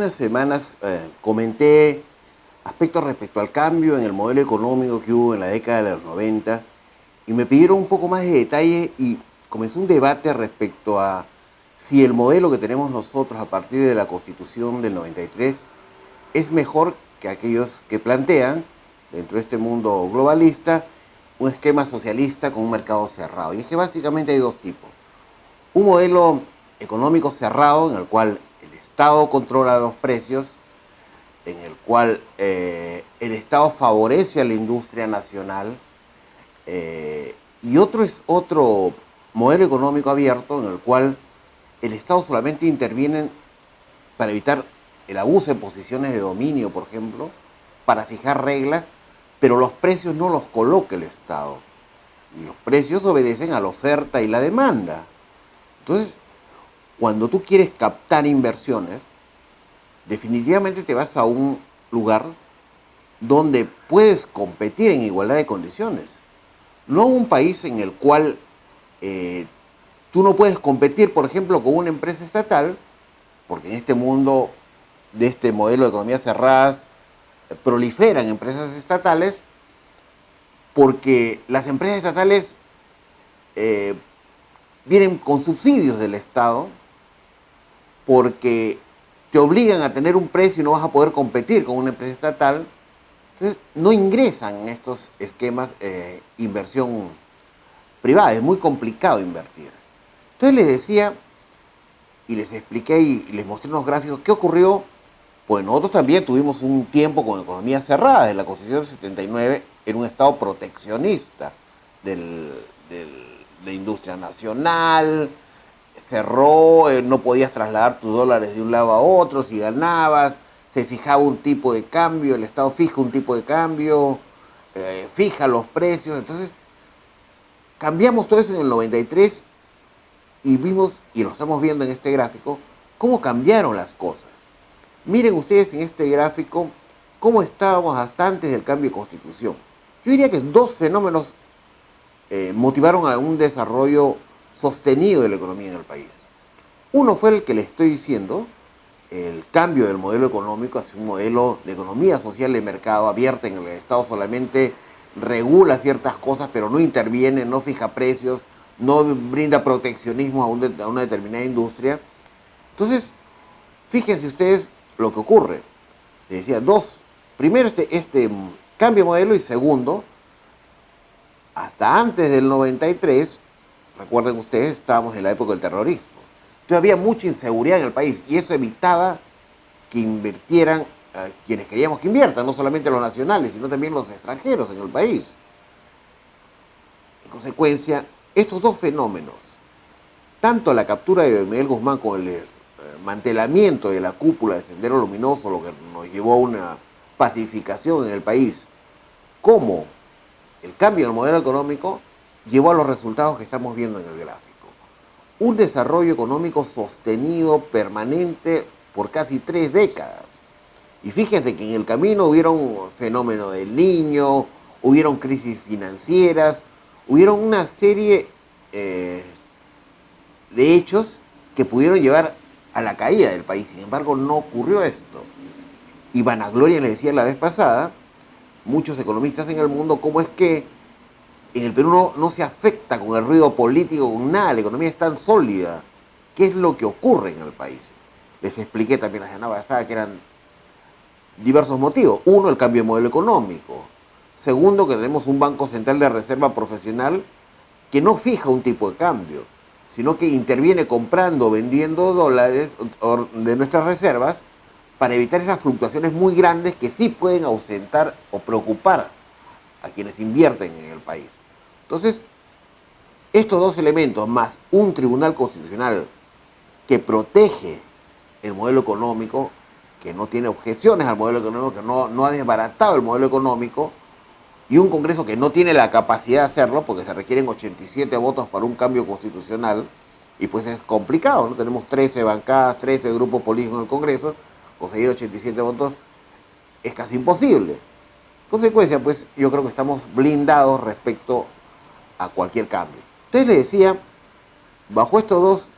unas semanas comenté aspectos respecto al cambio en el modelo económico que hubo en la década de los 90 y me pidieron un poco más de detalle y comenzó un debate respecto a si el modelo que tenemos nosotros a partir de la Constitución del 93 es mejor que aquellos que plantean, dentro de este mundo globalista, un esquema socialista con un mercado cerrado. Y es que básicamente hay dos tipos. Un modelo económico cerrado en el cual el Estado controla los precios, en el cual el Estado favorece a la industria nacional, y otro modelo económico abierto en el cual el Estado solamente interviene para evitar el abuso de posiciones de dominio, por ejemplo, para fijar reglas, pero los precios no los coloca el Estado. Los precios obedecen a la oferta y la demanda. Entonces, cuando tú quieres captar inversiones, definitivamente te vas a un lugar donde puedes competir en igualdad de condiciones. No un país en el cual tú no puedes competir, por ejemplo, con una empresa estatal, porque en este mundo de este modelo de economía cerradas proliferan empresas estatales, porque las empresas estatales vienen con subsidios del Estado, porque te obligan a tener un precio y no vas a poder competir con una empresa estatal. Entonces, no ingresan en estos esquemas inversión privada. Es muy complicado invertir. Entonces les decía, y les expliqué y les mostré unos gráficos, ¿qué ocurrió? Pues nosotros también tuvimos un tiempo con economía cerrada. En la Constitución del 79 era un Estado proteccionista de la industria nacional, cerró, no podías trasladar tus dólares de un lado a otro si ganabas, se fijaba un tipo de cambio, el Estado fija un tipo de cambio, fija los precios. Entonces cambiamos todo eso en el 93 y vimos, y lo estamos viendo en este gráfico, cómo cambiaron las cosas. Miren ustedes en este gráfico cómo estábamos hasta antes del cambio de constitución. Yo diría que dos fenómenos motivaron a un desarrollo sostenido de la economía en el país. Uno fue el que le estoy diciendo, el cambio del modelo económico hacia un modelo de economía social de mercado abierta, en el Estado solamente regula ciertas cosas, pero no interviene, no fija precios, no brinda proteccionismo a una determinada industria. Entonces, fíjense ustedes lo que ocurre. Les decía, dos. Primero, este cambio de modelo, y segundo, hasta antes del 93, recuerden ustedes, estábamos en la época del terrorismo. Entonces había mucha inseguridad en el país y eso evitaba que invirtieran quienes queríamos que inviertan, no solamente los nacionales, sino también los extranjeros en el país. En consecuencia, estos dos fenómenos, tanto la captura de Miguel Guzmán con el mantelamiento de la cúpula de Sendero Luminoso, lo que nos llevó a una pacificación en el país, como el cambio del modelo económico, llevó a los resultados que estamos viendo en el gráfico. Un desarrollo económico sostenido, permanente, por casi 3 décadas. Y fíjense que en el camino hubieron fenómenos del Niño, hubieron crisis financieras, hubieron una serie de hechos que pudieron llevar a la caída del país. Sin embargo, no ocurrió esto. Y vanagloria les decía la vez pasada, muchos economistas en el mundo, cómo es que en el Perú no se afecta con el ruido político, con nada, la economía es tan sólida. ¿Qué es lo que ocurre en el país? Les expliqué también la semana pasada que eran diversos motivos. Uno, el cambio de modelo económico. Segundo, que tenemos un Banco Central de Reserva profesional que no fija un tipo de cambio, sino que interviene comprando, vendiendo dólares de nuestras reservas para evitar esas fluctuaciones muy grandes que sí pueden ausentar o preocupar a quienes invierten en el país. Entonces, estos dos elementos, más un tribunal constitucional que protege el modelo económico, que no tiene objeciones al modelo económico, que no ha desbaratado el modelo económico, y un Congreso que no tiene la capacidad de hacerlo, porque se requieren 87 votos para un cambio constitucional, y pues es complicado, ¿no? Tenemos 13 bancadas, 13 grupos políticos en el Congreso, conseguir 87 votos es casi imposible. Consecuencia, pues yo creo que estamos blindados respecto a cualquier cambio. Entonces le decía, bajo estos dos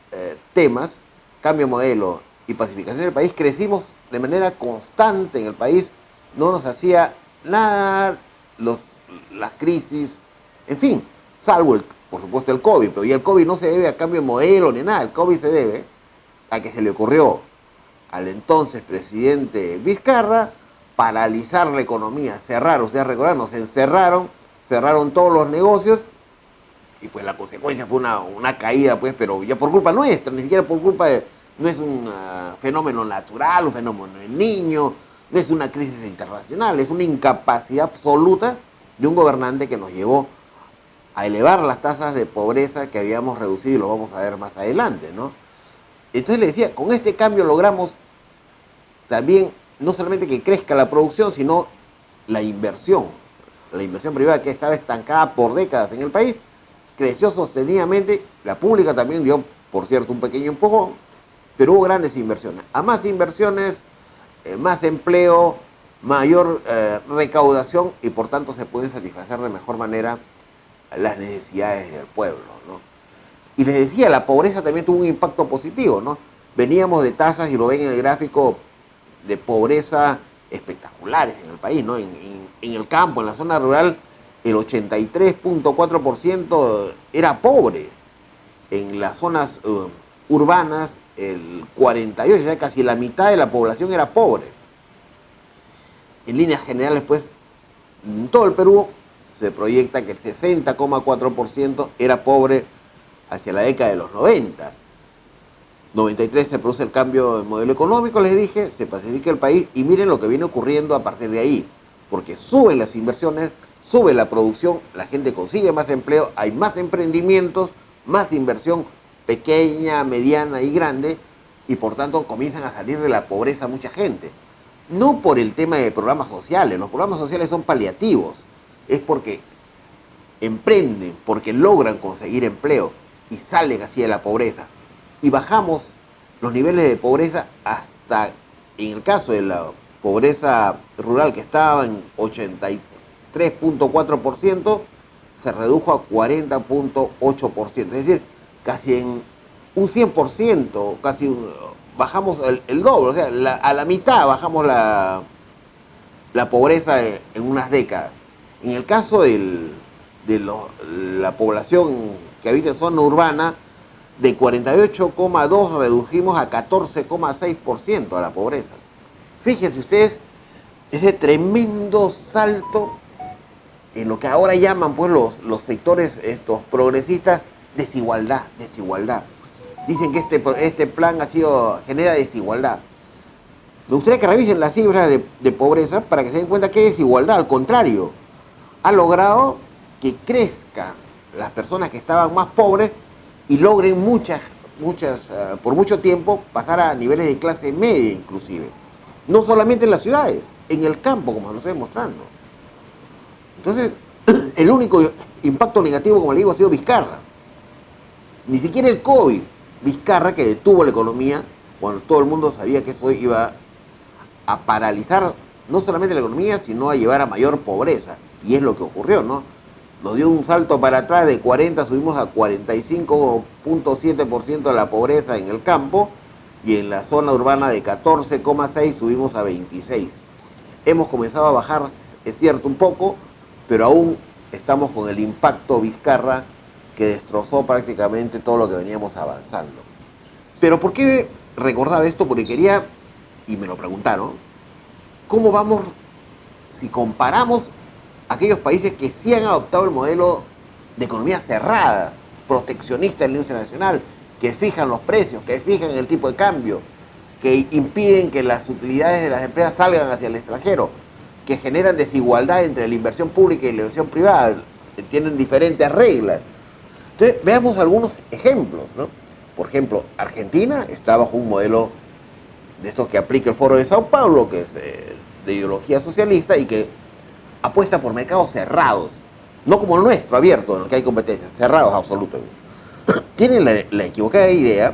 temas, cambio de modelo y pacificación del país, crecimos de manera constante en el país, no nos hacía nada las crisis, en fin, salvo, por supuesto, el COVID, pero ya el COVID no se debe a cambio de modelo ni nada, el COVID se debe a que se le ocurrió al entonces presidente Vizcarra paralizar la economía, cerrar, ustedes recordarán, nos encerraron, cerraron todos los negocios y pues la consecuencia fue una caída, pues, pero ya por culpa nuestra, ni siquiera por culpa de, no es un fenómeno natural, un fenómeno del niño, no es una crisis internacional, es una incapacidad absoluta de un gobernante que nos llevó a elevar las tasas de pobreza que habíamos reducido y lo vamos a ver más adelante, ¿no? Entonces le decía, con este cambio logramos también no solamente que crezca la producción, sino la inversión privada que estaba estancada por décadas en el país, creció sostenidamente, la pública también dio, por cierto, un pequeño empujón, pero hubo grandes inversiones. A más inversiones, más empleo, mayor recaudación y por tanto se pueden satisfacer de mejor manera las necesidades del pueblo, ¿no? Y les decía, la pobreza también tuvo un impacto positivo, ¿no? Veníamos de tasas, y lo ven en el gráfico, de pobreza espectaculares en el país, ¿no? En el campo, en la zona rural, el 83.4% era pobre. En las zonas urbanas, el 48%, ya casi la mitad de la población era pobre. En líneas generales, pues, en todo el Perú se proyecta que el 60,4% era pobre hacia la década de los 90. 93 se produce el cambio de modelo económico, les dije, se pacifica el país y miren lo que viene ocurriendo a partir de ahí, porque suben las inversiones, sube la producción, la gente consigue más empleo, hay más emprendimientos, más inversión pequeña, mediana y grande, y por tanto comienzan a salir de la pobreza mucha gente. No por el tema de programas sociales, los programas sociales son paliativos, es porque emprenden, porque logran conseguir empleo y salen así de la pobreza. Y bajamos los niveles de pobreza hasta, en el caso de la pobreza rural que estaba en 83.4%, se redujo a 40.8%. Es decir, casi en un 100%, casi bajamos el doble, o sea, a la mitad bajamos la pobreza en unas décadas. En el caso de la población que habita en zona urbana, de 48,2 redujimos a 14,6% a la pobreza. Fíjense ustedes ese tremendo salto en lo que ahora llaman pues los sectores estos progresistas, desigualdad. Dicen que este plan genera desigualdad. Me gustaría que revisen las cifras de pobreza para que se den cuenta que es desigualdad. Al contrario, ha logrado que crezcan las personas que estaban más pobres y logren por mucho tiempo pasar a niveles de clase media inclusive. No solamente en las ciudades, en el campo, como lo estoy mostrando. Entonces, el único impacto negativo, como le digo, ha sido Vizcarra. Ni siquiera el COVID. Vizcarra, que detuvo la economía, cuando todo el mundo sabía que eso iba a paralizar no solamente la economía, sino a llevar a mayor pobreza. Y es lo que ocurrió, ¿no? Nos dio un salto para atrás de 40, subimos a 45.7% de la pobreza en el campo, y en la zona urbana de 14,6 subimos a 26. Hemos comenzado a bajar, es cierto, un poco, pero aún estamos con el impacto Vizcarra que destrozó prácticamente todo lo que veníamos avanzando. Pero ¿por qué recordaba esto? Porque quería, y me lo preguntaron, ¿cómo vamos si comparamos aquellos países que sí han adoptado el modelo de economía cerrada, proteccionista en la industria nacional, que fijan los precios, que fijan el tipo de cambio, que impiden que las utilidades de las empresas salgan hacia el extranjero, que generan desigualdad entre la inversión pública y la inversión privada, que tienen diferentes reglas? Entonces, veamos algunos ejemplos, ¿no? Por ejemplo, Argentina está bajo un modelo de estos que aplica el Foro de Sao Paulo, que es de ideología socialista y que apuesta por mercados cerrados, no como el nuestro, abierto, en el que hay competencias, cerrados absolutamente. Tienen la equivocada idea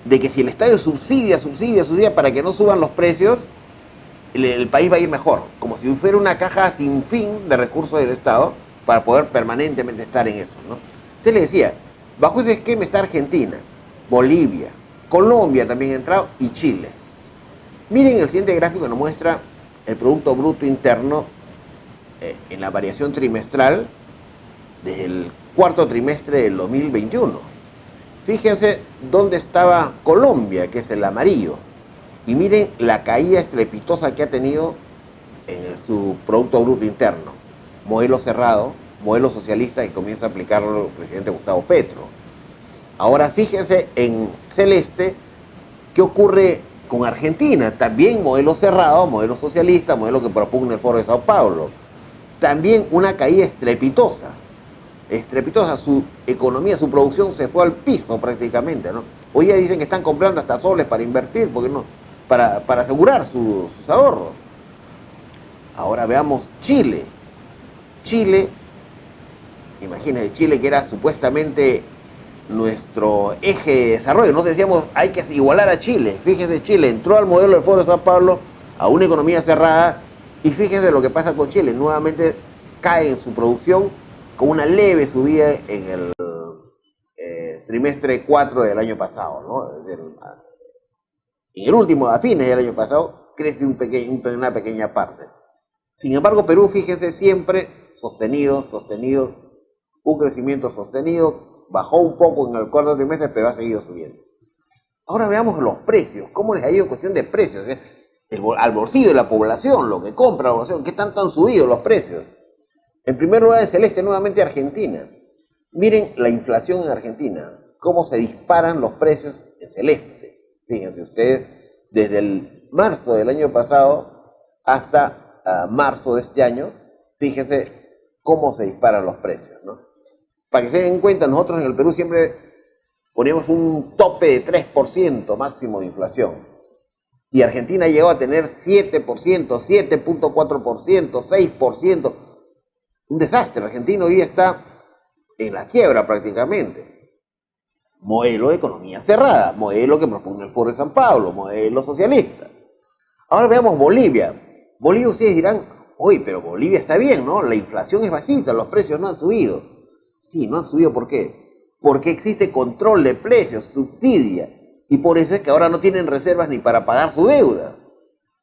de que si el Estado subsidia para que no suban los precios, el país va a ir mejor, como si fuera una caja sin fin de recursos del Estado para poder permanentemente estar en eso, ¿no? Usted le decía, bajo ese esquema está Argentina, Bolivia, Colombia también ha entrado y Chile. Miren el siguiente gráfico que nos muestra el Producto Bruto Interno en la variación trimestral desde el cuarto trimestre del 2021. Fíjense dónde estaba Colombia, que es el amarillo, y miren la caída estrepitosa que ha tenido en su Producto Bruto Interno. Modelo cerrado, modelo socialista que comienza a aplicarlo el presidente Gustavo Petro. Ahora fíjense en celeste qué ocurre con Argentina. También modelo cerrado, modelo socialista, modelo que propugna el Foro de Sao Paulo. También una caída estrepitosa. Estrepitosa, su economía, su producción se fue al piso prácticamente, ¿no? Hoy ya dicen que están comprando hasta soles para invertir, porque no, para asegurar sus ahorros. Ahora veamos Chile. Chile, imagínense, Chile que era supuestamente nuestro eje de desarrollo. Nosotros decíamos, hay que igualar a Chile. Fíjense, Chile entró al modelo del Foro de Sao Paulo, a una economía cerrada, y fíjense lo que pasa con Chile. Nuevamente cae en su producción con una leve subida en el trimestre 4 del año pasado, ¿no? Es decir, en el último, a fines del año pasado, crece una pequeña parte. Sin embargo, Perú, fíjense, siempre sostenido, un crecimiento sostenido, bajó un poco en el cuarto trimestre, pero ha seguido subiendo. Ahora veamos los precios, cómo les ha ido en cuestión de precios, al bolsillo de la población, lo que compra la población, qué tanto han subido los precios. En primer lugar, en celeste, nuevamente Argentina. Miren la inflación en Argentina, cómo se disparan los precios en celeste. Fíjense ustedes, desde el marzo del año pasado hasta marzo de este año, fíjense cómo se disparan los precios, ¿no? Para que se den cuenta, nosotros en el Perú siempre ponemos un tope de 3% máximo de inflación. Y Argentina llegó a tener 7%, 7.4%, 6%. Un desastre. Argentina hoy está en la quiebra prácticamente. Modelo de economía cerrada, modelo que propone el Foro de San Pablo, modelo socialista. Ahora veamos Bolivia. Bolivia, ustedes dirán, oye, pero Bolivia está bien, ¿no? La inflación es bajita, los precios no han subido. Sí, no han subido, ¿por qué? Porque existe control de precios, subsidia, y por eso es que ahora no tienen reservas ni para pagar su deuda.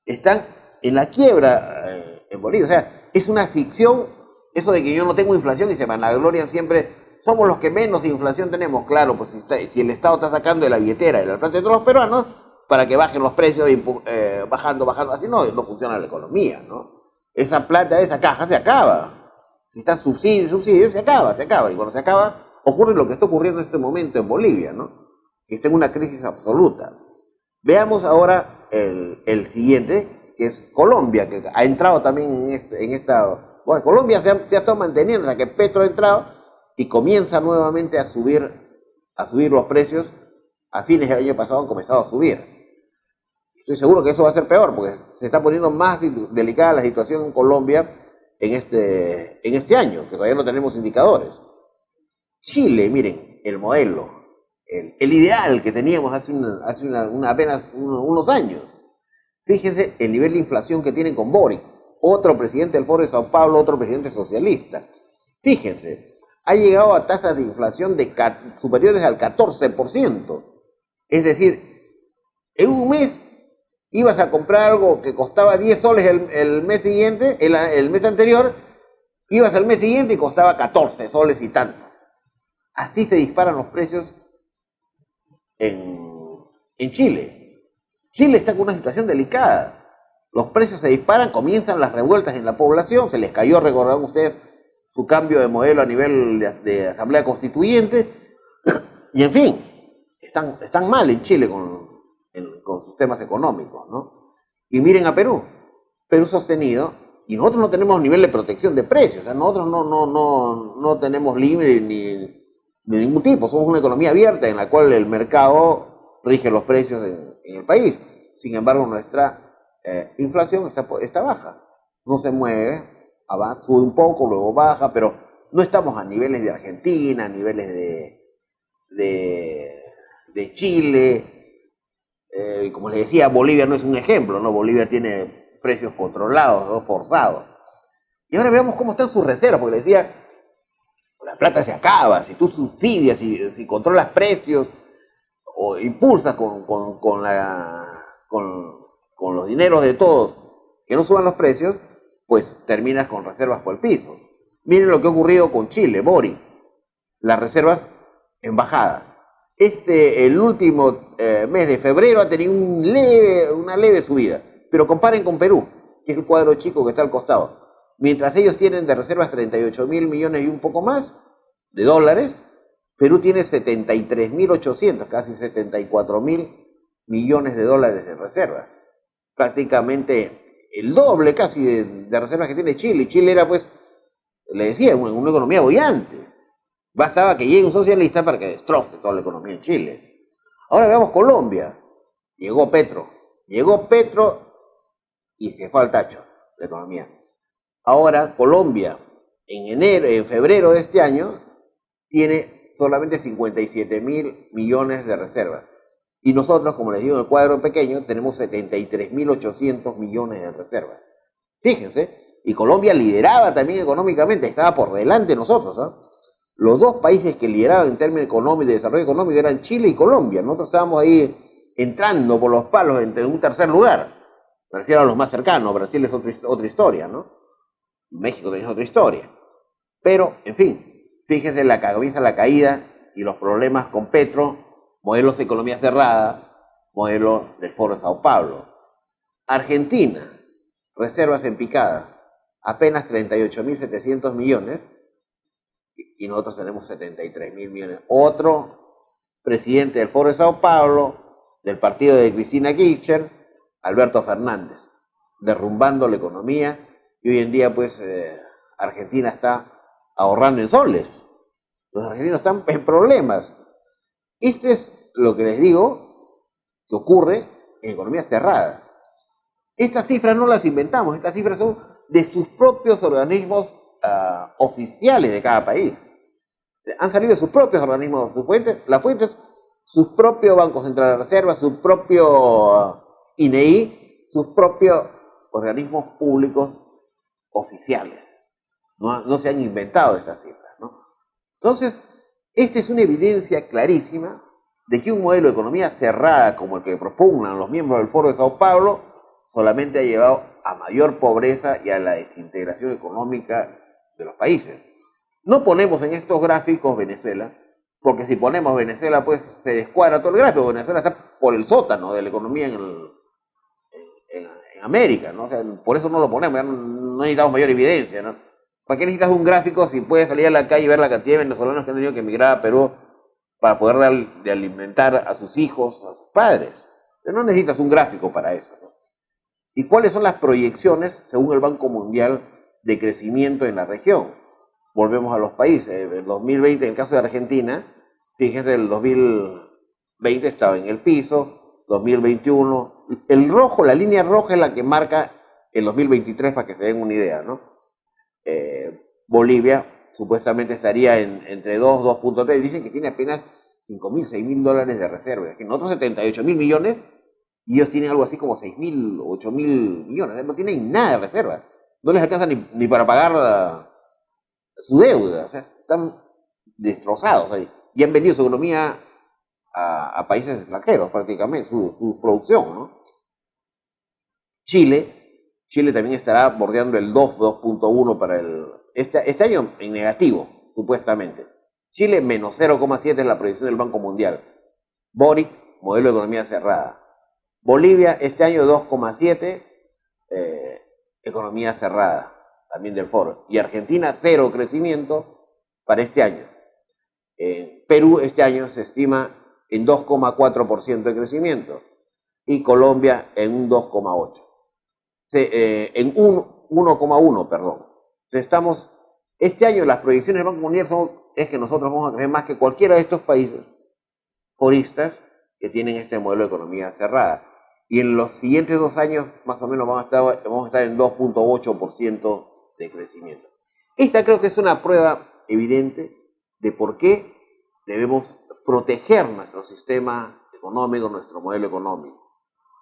Están en la quiebra en Bolivia. O sea, es una ficción eso de que yo no tengo inflación y se vanaglorian siempre. Somos los que menos inflación tenemos. Claro, pues si el Estado está sacando de la billetera, de la plata de todos los peruanos, para que bajen los precios, bajando, así no funciona la economía, ¿no? Esa plata, esa caja se acaba. Si está subsidio, se acaba. Y cuando se acaba, ocurre lo que está ocurriendo en este momento en Bolivia, ¿no? Que está en una crisis absoluta. Veamos ahora el siguiente, que es Colombia, que ha entrado también en esta... Bueno, Colombia se ha estado manteniendo, o sea que Petro ha entrado y comienza nuevamente a subir los precios. A fines del año pasado han comenzado a subir. Estoy seguro que eso va a ser peor, porque se está poniendo más delicada la situación en Colombia en este año, que todavía no tenemos indicadores. Chile, miren, el modelo, el ideal que teníamos hace apenas unos años. Fíjense el nivel de inflación que tienen con Boric, otro presidente del Foro de Sao Paulo, otro presidente socialista. Fíjense, ha llegado a tasas de inflación superiores al 14%. Es decir, en un mes ibas a comprar algo que costaba 10 soles el mes siguiente, el mes anterior, ibas al mes siguiente y costaba 14 soles y tanto. Así se disparan los precios en Chile. Chile está con una situación delicada. Los precios se disparan, comienzan las revueltas en la población, se les cayó, recordarán ustedes, su cambio de modelo a nivel de Asamblea Constituyente, y en fin, están mal en Chile con sus temas económicos, ¿no? Y miren a Perú sostenido, y nosotros no tenemos nivel de protección de precios, o sea, nosotros no tenemos límite ni de ningún tipo, somos una economía abierta en la cual el mercado rige los precios en el país. Sin embargo, nuestra inflación está baja, no se mueve, sube un poco, luego baja, pero no estamos a niveles de Argentina, a niveles de Chile. Como les decía, Bolivia no es un ejemplo, ¿no? Bolivia tiene precios controlados, ¿no? Forzados. Y ahora veamos cómo están sus reservas, porque les decía, la plata se acaba, si tú subsidias, si controlas precios o impulsas con los dineros de todos que no suban los precios, pues terminas con reservas por el piso. Miren lo que ha ocurrido con Chile, Boric. Las reservas en bajada. El último mes de febrero ha tenido una leve subida. Pero comparen con Perú, que es el cuadro chico que está al costado. Mientras ellos tienen de reservas 38.000 millones y un poco más de dólares, Perú tiene 73.800, casi 74.000 millones de dólares de reservas. Prácticamente el doble casi de reservas que tiene Chile. Y Chile era, pues, le decía, una economía bollante. Bastaba que llegue un socialista para que destroce toda la economía en Chile. Ahora veamos Colombia. Llegó Petro y se fue al tacho la economía. Ahora Colombia, en febrero de este año, tiene solamente 57.000 millones de reservas. Y nosotros, como les digo, en el cuadro pequeño, tenemos 73.800 millones de reservas. Fíjense, y Colombia lideraba también económicamente, estaba por delante de nosotros, ¿no? Los dos países que lideraban en términos económicos de desarrollo económico eran Chile y Colombia. Nosotros estábamos ahí entrando por los palos en un tercer lugar. Me refiero a los más cercanos. Brasil es otra historia, ¿no? México también es otra historia. Pero, en fin, fíjense la caída y los problemas con Petro, modelos de economía cerrada, modelo del Foro de Sao Paulo. Argentina, reservas en picada, apenas 38.700 millones, y nosotros tenemos 73.000 millones. Otro presidente del Foro de Sao Paulo, del partido de Cristina Kirchner, Alberto Fernández, derrumbando la economía, y hoy en día, pues, Argentina está ahorrando en soles. Los argentinos están en problemas. Este es lo que les digo que ocurre en economía cerrada. Estas cifras no las inventamos, estas cifras son de sus propios organismos oficiales de cada país. Han salido de sus propios organismos, las fuentes, su propio Banco Central de Reserva, su propio INEI, sus propios organismos públicos oficiales. No se han inventado estas cifras, ¿no? Entonces, esta es una evidencia clarísima de que un modelo de economía cerrada como el que propugnan los miembros del Foro de Sao Paulo solamente ha llevado a mayor pobreza y a la desintegración económica de los países. No ponemos en estos gráficos Venezuela, porque si ponemos Venezuela, pues se descuadra todo el gráfico. Venezuela está por el sótano de la economía en América, ¿no? O sea, por eso no lo ponemos, ya no necesitamos mayor evidencia, ¿no? ¿Para qué necesitas un gráfico si puedes salir a la calle y ver la cantidad de venezolanos que han tenido que emigrar a Perú para poder de alimentar a sus hijos, a sus padres? No necesitas un gráfico para eso, ¿no? ¿Y cuáles son las proyecciones, según el Banco Mundial, de crecimiento en la región? Volvemos a los países. El 2020, en el caso de Argentina, fíjense, el 2020 estaba en el piso, 2021, el rojo, la línea roja es la que marca el 2023 para que se den una idea, ¿no? Bolivia supuestamente estaría entre 2, 2.3, dicen que tiene apenas 5.000, 6.000 dólares de reserva, que nosotros 78.000 millones, y ellos tienen algo así como 6.000, 8.000 millones, no tienen nada de reserva, no les alcanza ni para pagar su deuda, o sea, están destrozados ahí, y han vendido su economía a países extranjeros prácticamente, su producción, ¿no? Chile también estará bordeando el 2.1 para este año en negativo, supuestamente. Chile menos 0,7 es la proyección del Banco Mundial. Boric, modelo de economía cerrada. Bolivia, este año 2,7, economía cerrada, también del Foro. Y Argentina, 0 crecimiento para este año. Perú, este año se estima en 2,4% de crecimiento. Y Colombia en un 2,8%. En 1,1, perdón. Entonces este año las proyecciones del Banco Mundial es que nosotros vamos a crecer más que cualquiera de estos países foristas que tienen este modelo de economía cerrada. Y en los siguientes 2 años, más o menos, vamos a estar en 2,8% de crecimiento. Esta creo que es una prueba evidente de por qué debemos proteger nuestro sistema económico, nuestro modelo económico.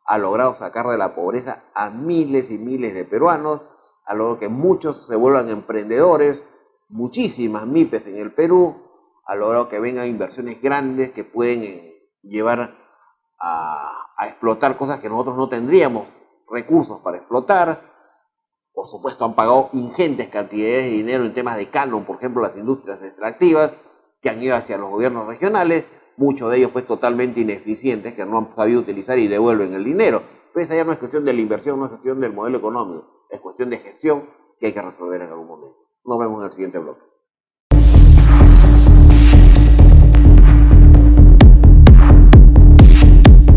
Ha logrado sacar de la pobreza a miles y miles de peruanos, ha logrado que muchos se vuelvan emprendedores, muchísimas MIPES en el Perú, ha logrado que vengan inversiones grandes que pueden llevar a explotar cosas que nosotros no tendríamos recursos para explotar. Por supuesto, han pagado ingentes cantidades de dinero en temas de canon, por ejemplo, las industrias extractivas, que han ido hacia los gobiernos regionales, muchos de ellos pues totalmente ineficientes, que no han sabido utilizar y devuelven el dinero. Pero esa ya no es cuestión de la inversión, no es cuestión del modelo económico, es cuestión de gestión que hay que resolver en algún momento. Nos vemos en el siguiente bloque.